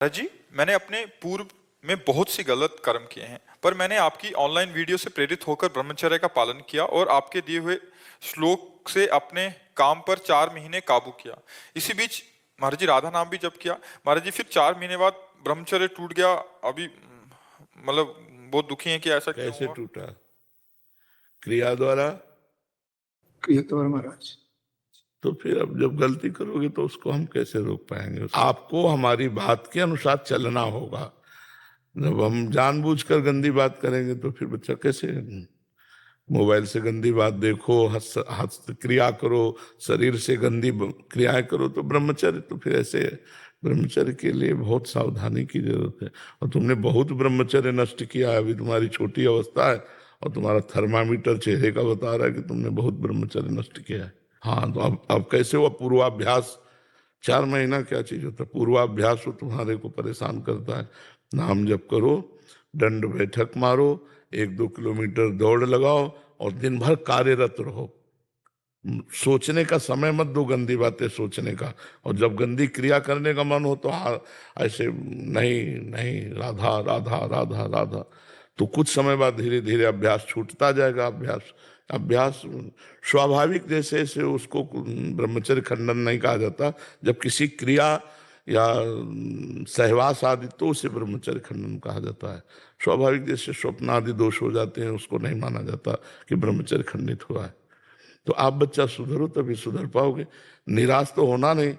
जी, मैंने अपने पूर्व में बहुत सी गलत कर्म किए हैं, पर मैंने आपकी ऑनलाइन वीडियो से प्रेरित होकर ब्रह्मचर्य का पालन किया और आपके दिए हुए श्लोक से अपने काम पर 4 महीने काबू किया। इसी बीच महाराज जी राधा नाम भी जप किया। महाराज जी फिर 4 महीने बाद ब्रह्मचर्य टूट गया। अभी मतलब बहुत दुखी हैं कि ऐसा क्यों कैसे हुआ। टूटा? क्रिया द्वारा। क्रिया द्वारा महाराज। तो फिर अब जब गलती करोगे तो उसको हम कैसे रोक पाएंगे? आपको हमारी बात के अनुसार चलना होगा। जब हम जानबूझकर गंदी बात करेंगे तो फिर बच्चा कैसे? मोबाइल से गंदी बात देखो, हस्त क्रिया करो, शरीर से गंदी क्रियाएं करो, तो ब्रह्मचर्य तो फिर ऐसे है। ब्रह्मचर्य के लिए बहुत सावधानी की जरूरत है। और तुमने बहुत ब्रह्मचर्य नष्ट किया है। अभी तुम्हारी छोटी अवस्था है और तुम्हारा थर्मामीटर चेहरे का बता रहा है कि तुमने बहुत ब्रह्मचर्य नष्ट किया है। हाँ, तो अब कैसे हुआ? पूर्वाभ्यास। 4 महीना क्या चीज होता है? पूर्वाभ्यास वो तुम्हारे को परेशान करता है। नाम जप करो, दंड बैठक मारो, 1-2 किलोमीटर दौड़ लगाओ और दिन भर कार्यरत रहो। सोचने का समय मत दो, गंदी बातें सोचने का। और जब गंदी क्रिया करने का मन हो तो हाँ, ऐसे नहीं नहीं, राधा राधा राधा राधा। तो कुछ समय बाद धीरे धीरे अभ्यास छूटता जाएगा। अभ्यास अभ्यास स्वाभाविक जैसे से उसको ब्रह्मचर्य खंडन नहीं कहा जाता। जब किसी क्रिया या सहवास आदि तो उसे ब्रह्मचर्य खंडन कहा जाता है। स्वाभाविक जैसे स्वप्न आदि दोष हो जाते हैं, उसको नहीं माना जाता कि ब्रह्मचर्य खंडित हुआ है। तो आप बच्चा सुधरो तभी सुधर पाओगे। निराश तो होना नहीं।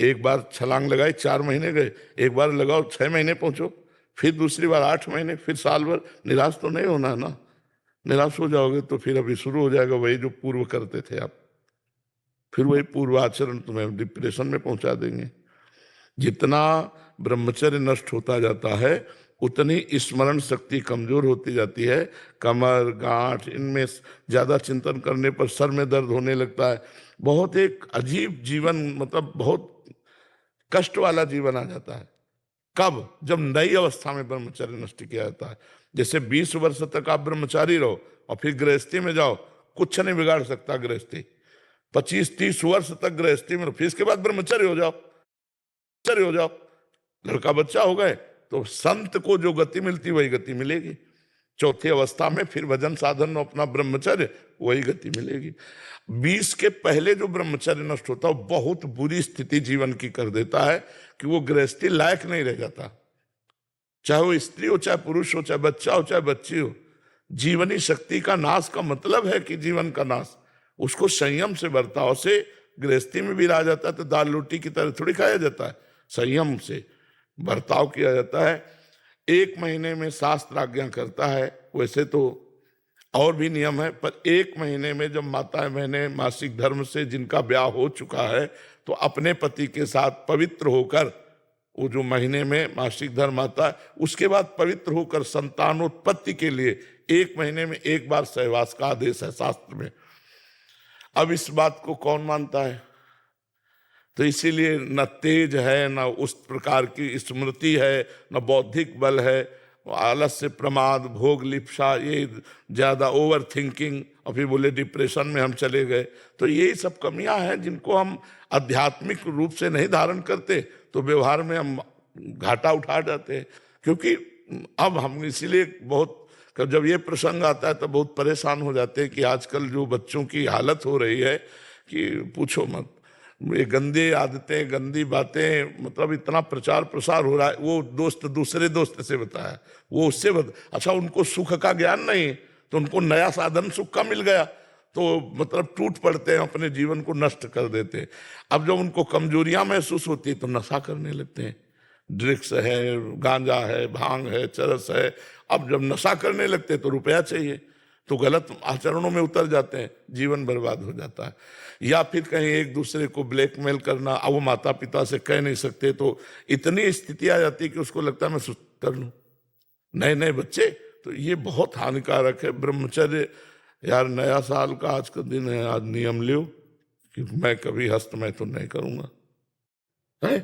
एक बार छलांग लगाई, 4 महीने गए, एक बार लगाओ 6 महीने पहुंचो, फिर दूसरी बार 8 महीने, फिर साल भर। निराश तो नहीं होना है ना। निराश हो जाओगे तो फिर अभी शुरू हो जाएगा वही जो पूर्व करते थे आप। फिर वही पूर्वाचरण तुम्हें डिप्रेशन में पहुंचा देंगे। जितना ब्रह्मचर्य नष्ट होता जाता है उतनी स्मरण शक्ति कमजोर होती जाती है। कमर गांठ इनमें ज्यादा चिंतन करने पर सर में दर्द होने लगता है। बहुत एक अजीब जीवन, मतलब बहुत कष्ट वाला जीवन आ जाता है। कब? जब नई अवस्था में ब्रह्मचर्य नष्ट किया जाता है। जैसे 20 वर्ष तक आप ब्रह्मचारी रहो और फिर गृहस्थी में जाओ, कुछ नहीं बिगाड़ सकता गृहस्थी। 25-30 वर्ष तक गृहस्थी में रहो, फिर इसके बाद ब्रह्मचर्य हो जाओ, लड़का बच्चा हो गए तो संत को जो गति मिलती वही गति मिलेगी। चौथी अवस्था में फिर भजन साधन अपना ब्रह्मचर्य, वही गति मिलेगी। 20 के पहले जो ब्रह्मचर्य नष्ट होता है वो बहुत बुरी स्थिति जीवन की कर देता है कि वो गृहस्थी लायक नहीं रह जाता। चाहे वो स्त्री हो, चाहे पुरुष हो, चाहे बच्चा हो, चाहे बच्ची हो। जीवनी शक्ति का नाश का मतलब है कि जीवन का नाश। उसको संयम से बर्ताव से गृहस्थी में भी रहा जाता है तो दाल रोटी की तरह थोड़ी खाया जाता है। संयम से बर्ताव किया जाता है। 1 महीने में शास्त्र आज्ञा करता है, वैसे तो और भी नियम है, पर 1 महीने में जब माताएं बहनें मासिक धर्म से जिनका ब्याह हो चुका है तो अपने पति के साथ पवित्र होकर, वो जो महीने में मासिक धर्म आता है उसके बाद पवित्र होकर संतानोत्पत्ति के लिए 1 महीने में एक बार सहवास का आदेश है शास्त्र में। अब इस बात को कौन मानता है? तो इसीलिए न तेज है, न उस प्रकार की स्मृति है, न बौद्धिक बल है। आलस्य, प्रमाद, भोग लिप्सा, ये ज्यादा ओवर थिंकिंग, और फिर बोले डिप्रेशन में हम चले गए। तो यही सब कमियां हैं जिनको हम आध्यात्मिक रूप से नहीं धारण करते तो व्यवहार में हम घाटा उठा जाते हैं। क्योंकि अब हम इसीलिए बहुत, जब ये प्रसंग आता है तो बहुत परेशान हो जाते हैं कि आजकल जो बच्चों की हालत हो रही है कि पूछो मत। ये गंदे आदतें, गंदी बातें, मतलब इतना प्रचार प्रसार हो रहा है। वो दोस्त दूसरे दोस्त से बताया, वो उससे अच्छा, उनको सुख का ज्ञान नहीं तो उनको नया साधन सुख का मिल गया तो मतलब टूट पड़ते हैं, अपने जीवन को नष्ट कर देते हैं। अब जब उनको कमजोरियां महसूस होती है तो नशा करने लगते हैं। ड्रिक्स है, गांजा है, भांग है, चरस है। अब जब नशा करने लगते हैं तो रुपया चाहिए, तो गलत आचरणों में उतर जाते हैं, जीवन बर्बाद हो जाता है। या फिर कहीं एक दूसरे को ब्लैकमेल करना, अब वो माता पिता से कह नहीं सकते तो इतनी स्थिति आ जाती है कि उसको लगता है मैं कर लूं। नए नए बच्चे, तो ये बहुत हानिकारक है ब्रह्मचर्य। यार, नया साल का आज का दिन है, आज नियम लियो कि मैं कभी हस्त मैं तो नहीं करूंगा। है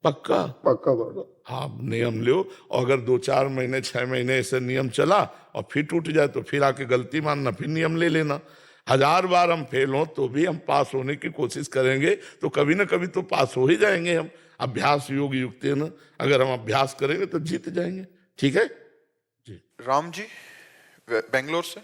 पक्का? पक्का बाबा। हाँ, नियम लो। और अगर 2-4 महीने 6 महीने ऐसे नियम चला और फिर टूट जाए तो फिर आके गलती मानना, फिर नियम ले लेना। 1000 बार हम फेल हों तो भी हम पास होने की कोशिश करेंगे तो कभी ना कभी तो पास हो ही जाएंगे हम। अभ्यास योग युक्ते न, अगर हम अभ्यास करेंगे तो जीत जाएंगे। ठीक है जी। राम जी बेंगलोर से।